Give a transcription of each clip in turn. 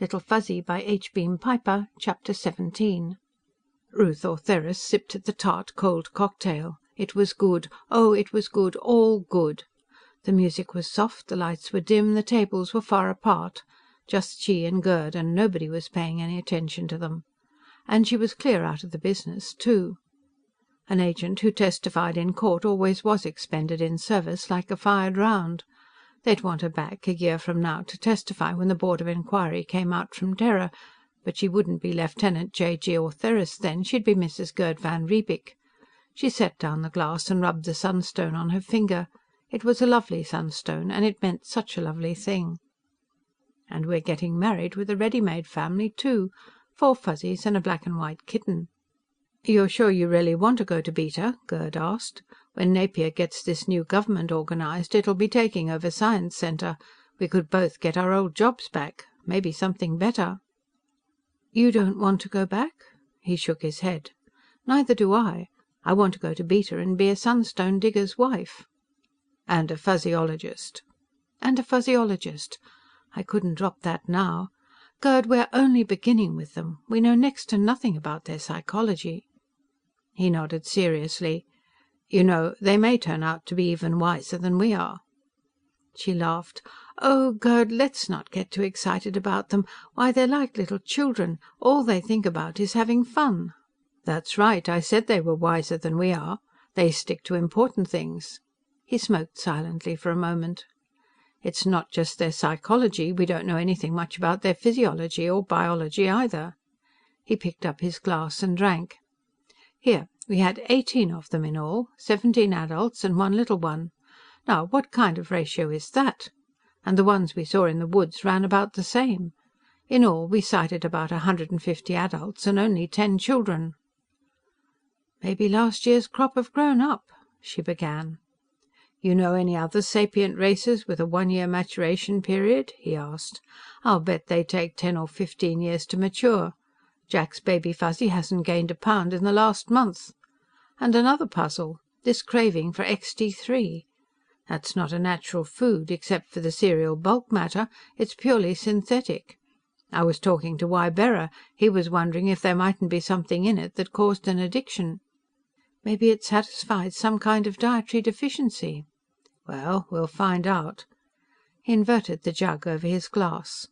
Little Fuzzy by H. Beam Piper, Chapter 17. Ruth Ortheris sipped at the tart, cold cocktail. It was good. Oh, it was good, all good. The music was soft, the lights were dim, the tables were far apart. Just she and Gerd, and nobody was paying any attention to them. And she was clear out of the business, too. An agent who testified in court always was expended in service, like a fired round. They'd want her back, a year from now, to testify when the Board of Inquiry came out from Terra, but she wouldn't be Lieutenant J.G. Ortheris then, she'd be Mrs. Gerd van Riebeek. She set down the glass and rubbed the sunstone on her finger. It was a lovely sunstone, and it meant such a lovely thing. And we're getting married with a ready-made family, too. 4 Fuzzies and a black and white kitten. "You're sure you really want to go to Beta?" Gerd asked. "When Napier gets this new government organized, it'll be taking over Science Center. We could both get our old jobs back. Maybe something better." "You don't want to go back?" He shook his head. "Neither do I. I want to go to Beta and be a sunstone digger's wife." "And a Fuzzyologist." "And a Fuzzyologist. I couldn't drop that now. Gerd, we're only beginning with them. We know next to nothing about their psychology." He nodded seriously. "You know, they may turn out to be even wiser than we are." She laughed. "Oh, Gerd, let's not get too excited about them. Why, they're like little children. All they think about is having fun." "That's right. I said they were wiser than we are. They stick to important things." He smoked silently for a moment. "It's not just their psychology. We don't know anything much about their physiology or biology either." He picked up his glass and drank. "Here, we had 18 of them in all, 17 adults and 1 little one. Now, what kind of ratio is that? And the ones we saw in the woods ran about the same. In all, we sighted about 150 adults and only 10 children." "Maybe last year's crop have grown up," she began. "You know any other sapient races with a 1-year maturation period?" he asked. "I'll bet they take 10 or 15 years to mature. Jack's Baby Fuzzy hasn't gained a pound in the last month. And another puzzle. This craving for XT3. That's not a natural food, except for the cereal bulk matter. It's purely synthetic. I was talking to Wybera. He was wondering if there mightn't be something in it that caused an addiction." "Maybe it satisfied some kind of dietary deficiency." "Well, we'll find out." He inverted the jug over his glass.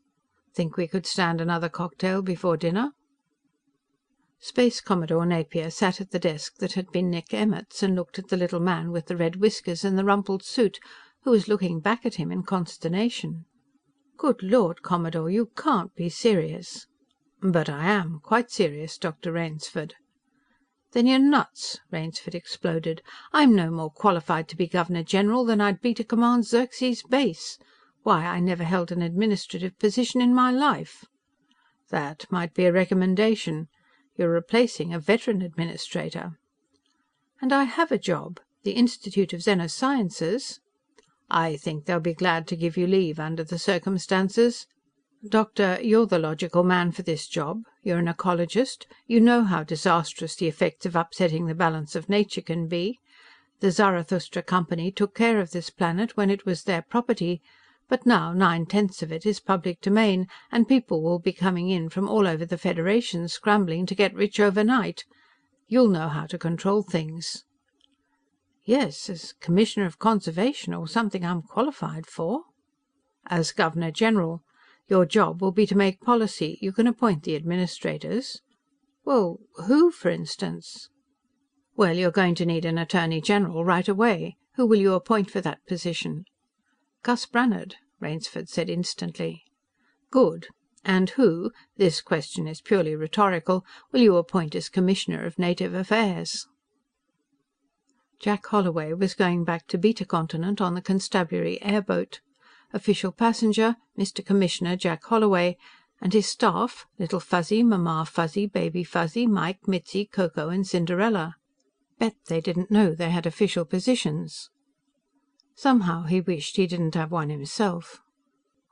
"Think we could stand another cocktail before dinner?" Space Commodore Napier sat at the desk that had been Nick Emmett's and looked at the little man with the red whiskers and the rumpled suit, who was looking back at him in consternation. "Good Lord, Commodore, you can't be serious." "But I am. Quite serious, Dr. Rainsford." "Then you're nuts!" Rainsford exploded. "I'm no more qualified to be Governor General than I'd be to command Xerxes Base. Why, I never held an administrative position in my life." "That might be a recommendation. You're replacing a veteran administrator." "And I have a job. The Institute of Xenosciences." "I think they'll be glad to give you leave under the circumstances. Doctor, you're the logical man for this job. You're an ecologist. You know how disastrous the effects of upsetting the balance of nature can be. The Zarathustra Company took care of this planet when it was their property, but now 9/10 of it is public domain, and people will be coming in from all over the Federation scrambling to get rich overnight. You'll know how to control things." "Yes, as Commissioner of Conservation, or something I'm qualified for." "As Governor General. Your job will be to make policy. You can appoint the administrators." "Well, who, for instance?" "Well, you're going to need an Attorney General right away. Who will you appoint for that position?" "Gus Brannhard," Rainsford said instantly. "Good. And who, this question is purely rhetorical, will you appoint as Commissioner of Native Affairs?" Jack Holloway was going back to Beta Continent on the Constabulary airboat. Official passenger, Mr. Commissioner Jack Holloway, and his staff, Little Fuzzy, Mamma Fuzzy, Baby Fuzzy, Mike, Mitzi, Coco and Cinderella. Bet they didn't know they had official positions. Somehow he wished he didn't have one himself.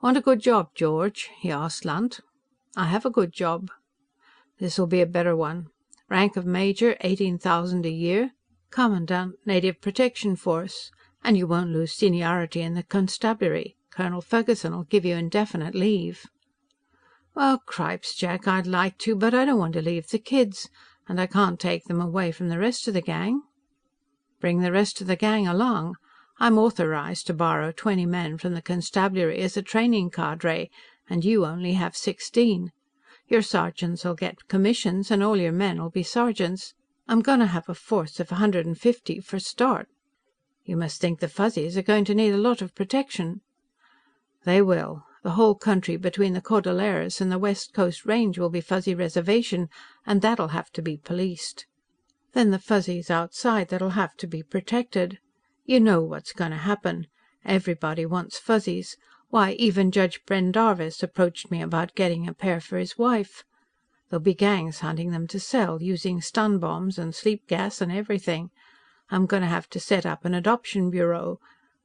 "Want a good job, George?" he asked Lunt. "I have a good job." "This'll be a better one. Rank of Major, 18,000 a year. Commandant, Native Protection Force. And you won't lose seniority in the constabulary. Colonel Ferguson'll give you indefinite leave." Well, cripes, Jack, I'd like to, but I don't want to leave the kids. And I can't take them away from the rest of the gang. Bring the rest of the gang along. I'm authorized to borrow 20 men from the constabulary as a training cadre, and you only have 16. Your sergeants'll get commissions, and all your men'll be sergeants. I'm going to have a force of 150 for start. You must think the Fuzzies are going to need a lot of protection. They will. The whole country between the Cordilleras and the West Coast Range will be Fuzzy Reservation, and that'll have to be policed. Then the Fuzzies outside that'll have to be protected. You know what's going to happen. Everybody wants Fuzzies. Why, even Judge Brendarvis approached me about getting a pair for his wife. There'll be gangs hunting them to sell, using stun bombs and sleep gas and everything. I'm going to have to set up an adoption bureau.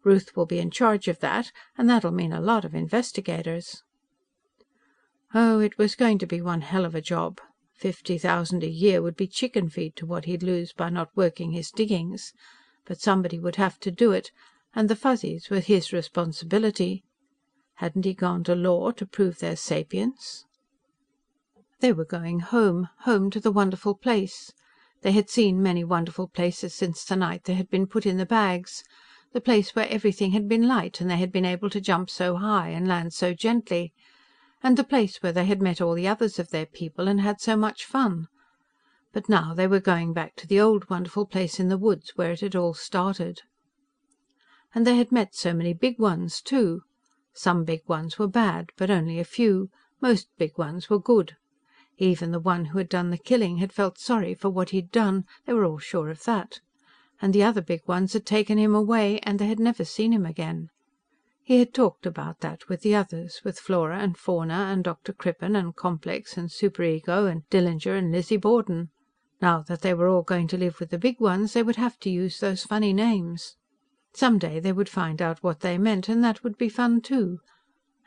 Ruth will be in charge of that, and that'll mean a lot of investigators. Oh, it was going to be one hell of a job. 50,000 a year would be chicken feed to what he'd lose by not working his diggings. But somebody would have to do it, and the Fuzzies were his responsibility. Hadn't he gone to law to prove their sapience? They were going home, home to the wonderful place. They had seen many wonderful places since the night they had been put in the bags. The place where everything had been light, and they had been able to jump so high and land so gently. And the place where they had met all the others of their people and had so much fun. But now they were going back to the old wonderful place in the woods where it had all started. And they had met so many big ones, too. Some big ones were bad, but only a few. Most big ones were good. Even the one who had done the killing had felt sorry for what he'd done, they were all sure of that. And the other big ones had taken him away, and they had never seen him again. He had talked about that with the others, with Flora and Fauna and Dr. Crippen and Complex and Superego and Dillinger and Lizzie Borden. Now that they were all going to live with the big ones, they would have to use those funny names. Someday they would find out what they meant, and that would be fun too.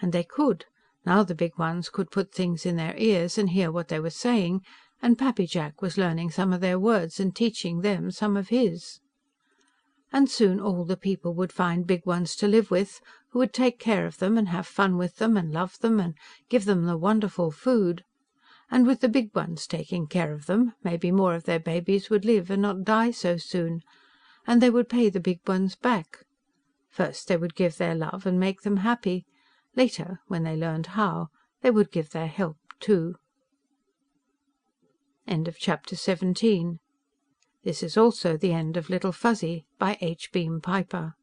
And they could. Now the big ones could put things in their ears and hear what they were saying, and Pappy Jack was learning some of their words and teaching them some of his. And soon all the people would find big ones to live with, who would take care of them and have fun with them and love them and give them the wonderful food. And with the big ones taking care of them, maybe more of their babies would live and not die so soon, and they would pay the big ones back. First they would give their love and make them happy. Later, when they learned how, they would give their help too. End of chapter 17. This is also the end of Little Fuzzy by H. Beam Piper.